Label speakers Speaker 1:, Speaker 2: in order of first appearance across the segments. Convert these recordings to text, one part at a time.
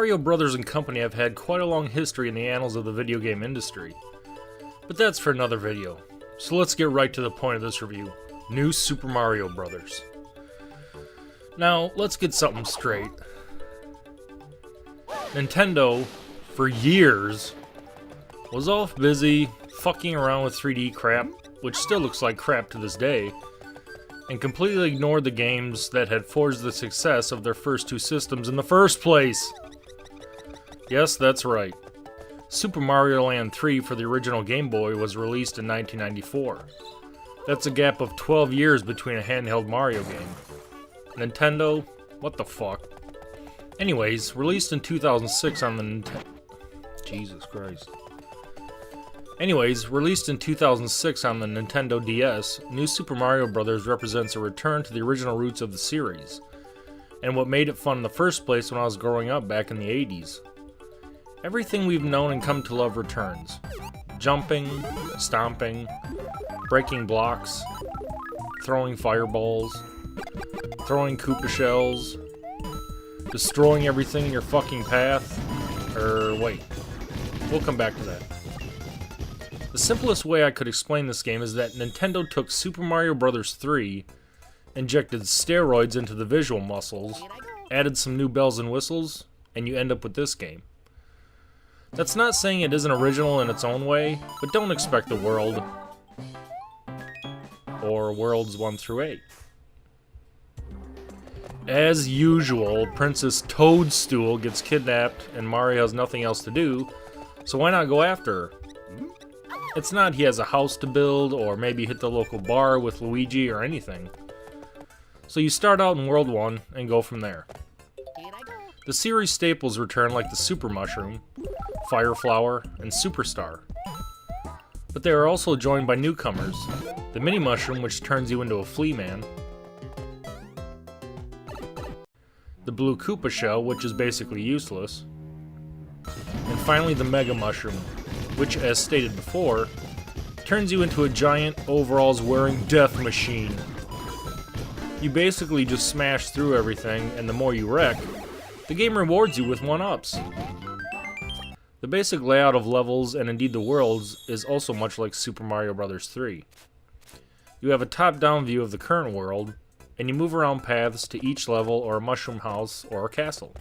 Speaker 1: Mario Brothers and Company have had quite a long history in the annals of the video game industry. But that's for another video. So let's get right to the point of this review. New Super Mario Brothers. Now, let's get something straight. Nintendo, for years, was off busy fucking around with 3D crap, which still looks like crap to this day, and completely ignored the games that had forged the success of their first two systems in the first place. Yes, that's right. Super Mario Land 3 for the original Game Boy was released in 1994. That's a gap of 12 years between a handheld Mario game. Nintendo? What the fuck? Anyways, released in 2006 on the Nintendo... Jesus Christ. Anyways, released in 2006 on the Nintendo DS, New Super Mario Bros. Represents a return to the original roots of the series, and what made it fun in the first place when I was growing up back in the 80s. Everything we've known and come to love returns. Jumping, stomping, breaking blocks, throwing fireballs, throwing Koopa shells, destroying everything in your fucking path. Wait. We'll come back to that. The simplest way I could explain this game is that Nintendo took Super Mario Bros. 3, injected steroids into the visual muscles, added some new bells and whistles, and you end up with this game. That's not saying it isn't original in its own way, but don't expect the world, or worlds 1 through 8. As usual, Princess Toadstool gets kidnapped and Mario has nothing else to do, so why not go after her? It's not he has a house to build, or maybe hit the local bar with Luigi or anything. So you start out in World 1 and go from there. The series staples return like the Super Mushroom, Fire Flower, and Superstar. But they are also joined by newcomers, the Mini Mushroom, which turns you into a Flea Man, the Blue Koopa Shell, which is basically useless, and finally the Mega Mushroom, which, as stated before, turns you into a giant, overalls-wearing death machine. You basically just smash through everything, and the more you wreck, the game rewards you with 1-ups. The basic layout of levels, and indeed the worlds, is also much like Super Mario Bros. 3. You have a top-down view of the current world, and you move around paths to each level or a mushroom house or a castle.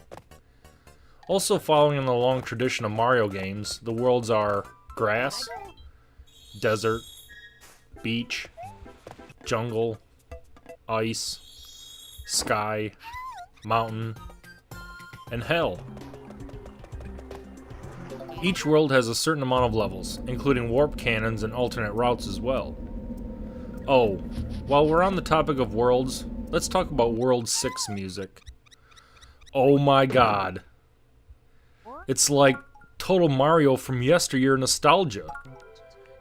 Speaker 1: Also following in the long tradition of Mario games, the worlds are grass, desert, beach, jungle, ice, sky, mountain, and hell. Each world has a certain amount of levels, including warp cannons and alternate routes as well. Oh, while we're on the topic of worlds, let's talk about World 6 music. Oh my god. It's like Total Mario from yesteryear nostalgia.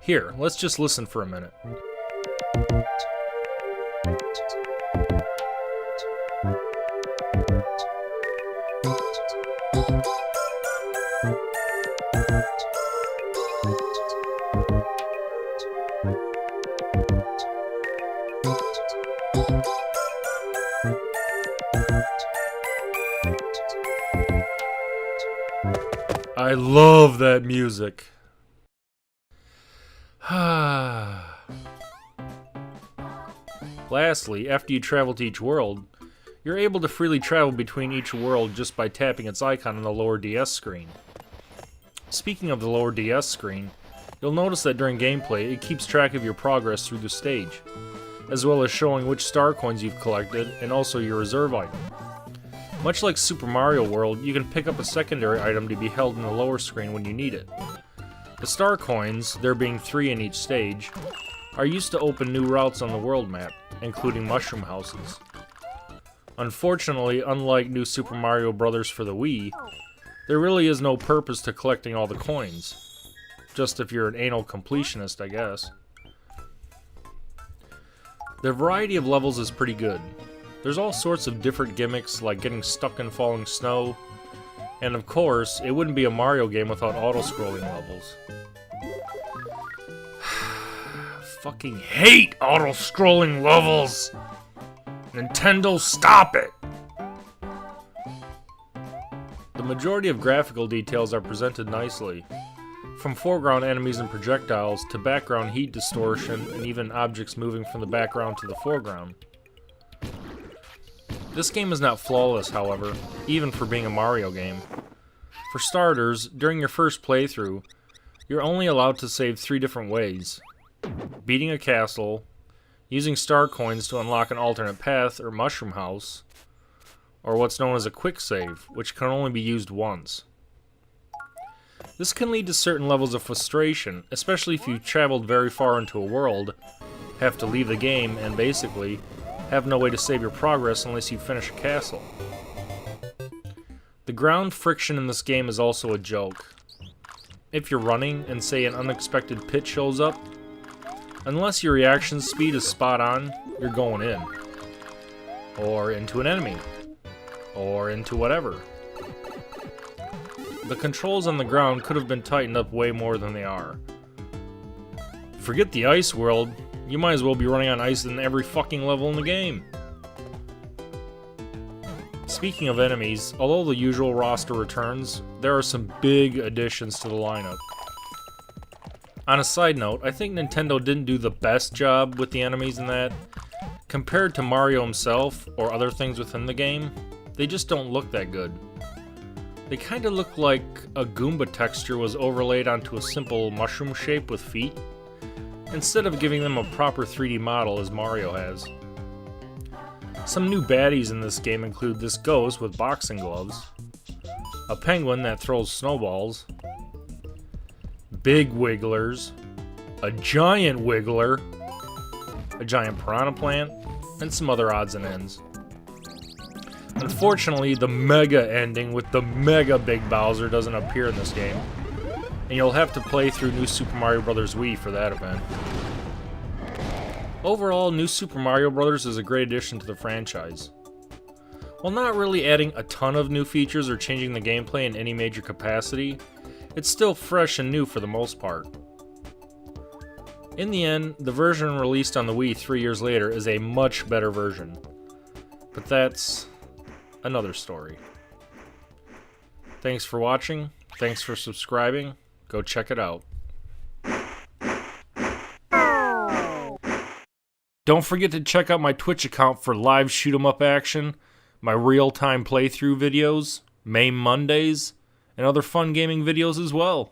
Speaker 1: Here, let's just listen for a minute. I love that music. Lastly, after you travel to each world, you're able to freely travel between each world just by tapping its icon on the lower DS screen. Speaking of the lower DS screen, you'll notice that during gameplay it keeps track of your progress through the stage, as well as showing which star coins you've collected and also your reserve item. Much like Super Mario World, you can pick up a secondary item to be held in the lower screen when you need it. The star coins, there being 3 in each stage, are used to open new routes on the world map, including mushroom houses. Unfortunately, unlike New Super Mario Bros. For the Wii, there really is no purpose to collecting all the coins. Just if you're an anal completionist, I guess. The variety of levels is pretty good. There's all sorts of different gimmicks, like getting stuck in falling snow, and of course, it wouldn't be a Mario game without auto-scrolling levels. Fucking hate auto-scrolling levels! Nintendo, stop it! the majority of graphical details are presented nicely, from foreground enemies and projectiles to background heat distortion and even objects moving from the background to the foreground. This game is not flawless, however, even for being a Mario game. For starters, during your first playthrough, you're only allowed to save 3 different ways: beating a castle, using star coins to unlock an alternate path or mushroom house, or what's known as a quick save, which can only be used once. This can lead to certain levels of frustration, especially if you've traveled very far into a world, have to leave the game, and basically have no way to save your progress unless you finish a castle. The ground friction in this game is also a joke. If you're running and say an unexpected pit shows up, unless your reaction speed is spot on, you're going in. Or into an enemy. Or into whatever. The controls on the ground could have been tightened up way more than they are. Forget the ice world, you might as well be running on ice in every fucking level in the game. Speaking of enemies, although the usual roster returns, there are some big additions to the lineup. On a side note, I think Nintendo didn't do the best job with the enemies in that. Compared to Mario himself, or other things within the game, they just don't look that good. They kinda look like a Goomba texture was overlaid onto a simple mushroom shape with feet, instead of giving them a proper 3D model as Mario has. Some new baddies in this game include this ghost with boxing gloves, a penguin that throws snowballs, big wigglers, a giant wiggler, a giant piranha plant, and some other odds and ends. Unfortunately, the mega ending with the mega big Bowser doesn't appear in this game, and you'll have to play through New Super Mario Bros. Wii for that event. Overall, New Super Mario Bros. Is a great addition to the franchise. While not really adding a ton of new features or changing the gameplay in any major capacity, it's still fresh and new for the most part. In the end, the version released on the Wii 3 years later is a much better version. But that's another story. Thanks for watching, thanks for subscribing, go check it out. Don't forget to check out my Twitch account for live shoot-'em-up action, my real-time playthrough videos, MAME Mondays, and other fun gaming videos as well.